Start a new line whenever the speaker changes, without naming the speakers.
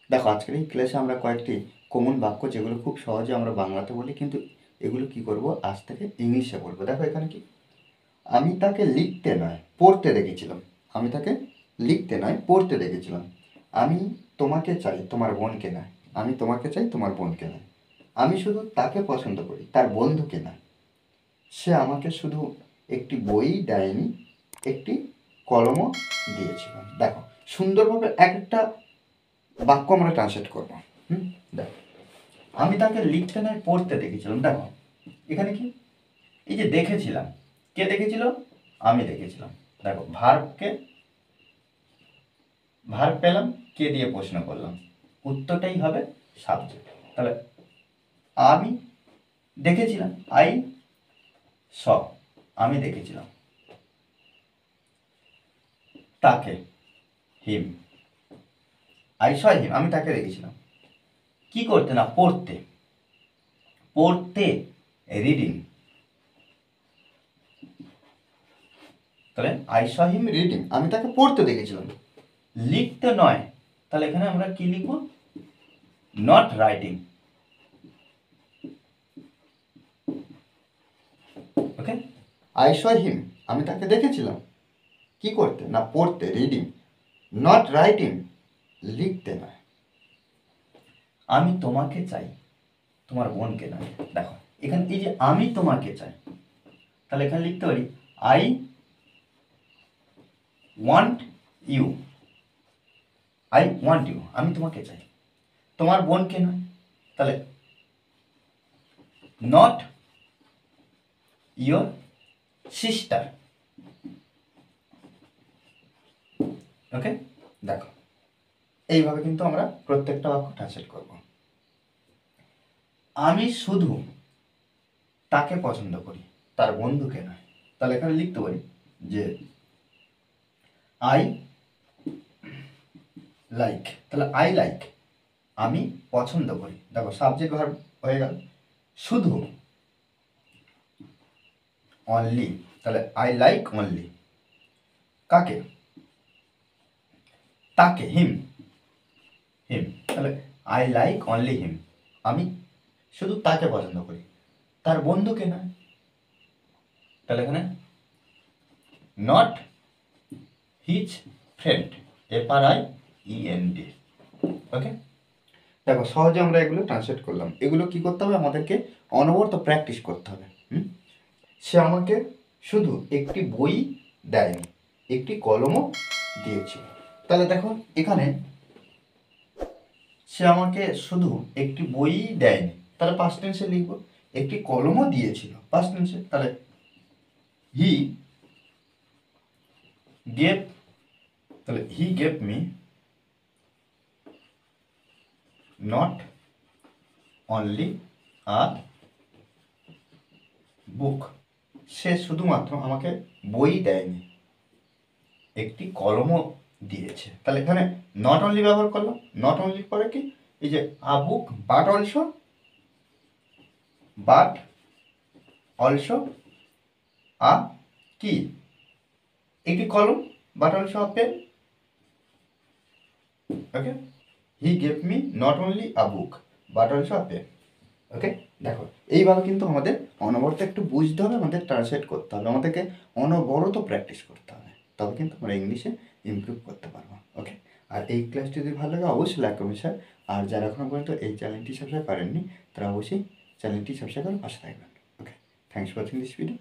দেখো আজকের এই ক্লাসে আমরা কয়েকটি কমন বাক্য যেগুলো খুব সহজে আমরা বাংলাতে বলি, কিন্তু এগুলো কি করব আজ থেকে ইংলিশে বলবো। দেখো এখানে কি, আমি তাকে লিখতে নয় পড়তে দেখেছিলাম। আমি তাকে লিখতে নয় পড়তে দেখেছিলাম। আমি তোমাকে চাই তোমার বোনকে নয়। আমি তোমাকে চাই তোমার বোনকে নয়। আমি শুধু তাকে পছন্দ করি তার বন্ধুকে নয়। সে আমাকে শুধু একটি বই দেয়নি, একটি কলমও দিয়েছিল। দেখো সুন্দরভাবে এক একটা বাক্য আমরা ট্রান্সলেট করবো। দেখো, আমি তাকে লিখতে নয় পড়তে দেখেছিলাম। দেখো এখানে কি, এই যে দেখেছিলাম, কে দেখেছিল? আমি দেখেছিলাম। দেখো ভার্ব পেলাম, কে দিয়ে প্রশ্ন করলাম, উত্তরটাই হবে সাবজেক্ট। তাহলে আমি দেখেছিলাম, আই স, আমি দেখেছিলাম। তাকে, হিম, আই স হিম, আমি তাকে দেখেছিলাম। কি করতে? না পড়তে। পড়তে, রিডিং। তাহলে আই স হিম রিডিং, আমি তাকে পড়তে দেখেছিলাম। লিখতে নয়, তাহলে এখানে আমরা কি লিখব? Not writing. Okay, I saw him, আমি তাকে দেখেছিলাম। কি করতে? না পড়তে, রিডিং। নট রাইটিং, লিখতে নয়। আমি তোমাকে চাই তোমার বোনকে নয়। দেখো এখানে এই যে আমি তোমাকে চাই, তাহলে এখানে লিখতে পারি I want you. I want you, আমি তোমাকে চাই, তোমার বোনকে নয়। তাহলে নট ইয়োর সিস্টার। ওকে, দেখো এইভাবে কিন্তু আমরা প্রত্যেকটা বাক্য ট্রান্সলেট করব। আমি শুধু তাকে পছন্দ করি তার বন্ধুকে নয়। তাহলে এখানে লিখতে পারি যে আই লাইক। তাহলে আই লাইক, আমি পছন্দ করি। দেখো সাবজেক্ট ভার্ব হয়ে গেল। শুধু, অনলি। তাহলে আই লাইক অনলি। কাকে? তাকে, হিম। হিম, তাহলে আই লাইক অনলি হিম, আমি শুধু তাকে পছন্দ করি তার বন্ধুকে নয়। তাহলে এখানে নট হিজ ফ্রেন্ড, FRIEND। ওকে, দেখো সহজে আমরা এগুলো ট্রান্সলেট করলাম। এগুলো কি করতে হবে? আমাদেরকে অনবরত প্র্যাকটিস করতে হবে। সে আমাকে শুধু একটি বই দেয়নি, একটি কলমও দিয়েছিল। তাহলে দেখো এখানে সে আমাকে শুধু একটি বই দেয়নি, তাহলে পাস্ট টেন্সে লিখব। একটি কলমও দিয়েছিল, পাস্ট টেন্সে। তাহলে হি গেভ, তাহলে he gave me not only a book. সে শুধুমাত্র আমাকে বই দেয়নি, একটি কলমও দিয়েছে। তাহলে এখানে নট অনলি ব্যবহার করলাম। নট অনলি পরে কি, এই যে আ বুক, বাট অলসো আ কি, একটি কলম, but also a pen. Okay, he gave me not only a book but also a pen. Okay, দেখো এইভাবে কিন্তু আমাদের অনবরত একটু বুঝতে হবে, আমাদের ট্রান্সলেট করতে হবে, আমাদেরকে অনবরত প্র্যাকটিস করতে হবে, তবে কিন্তু আমরা ইংলিশে ইমপ্রুভ করতে পারবো। ওকে, আর এই ক্লাসটি যদি ভালো লাগে অবশ্যই লাইক করবেন স্যার। আর যারা এখনও পর্যন্ত এই চ্যানেলটি সাবস্ক্রাইব করেননি তারা অবশ্যই চ্যানেলটি সাবস্ক্রাইব করে পাশে থাকবেন। Okay, thanks for watching this video.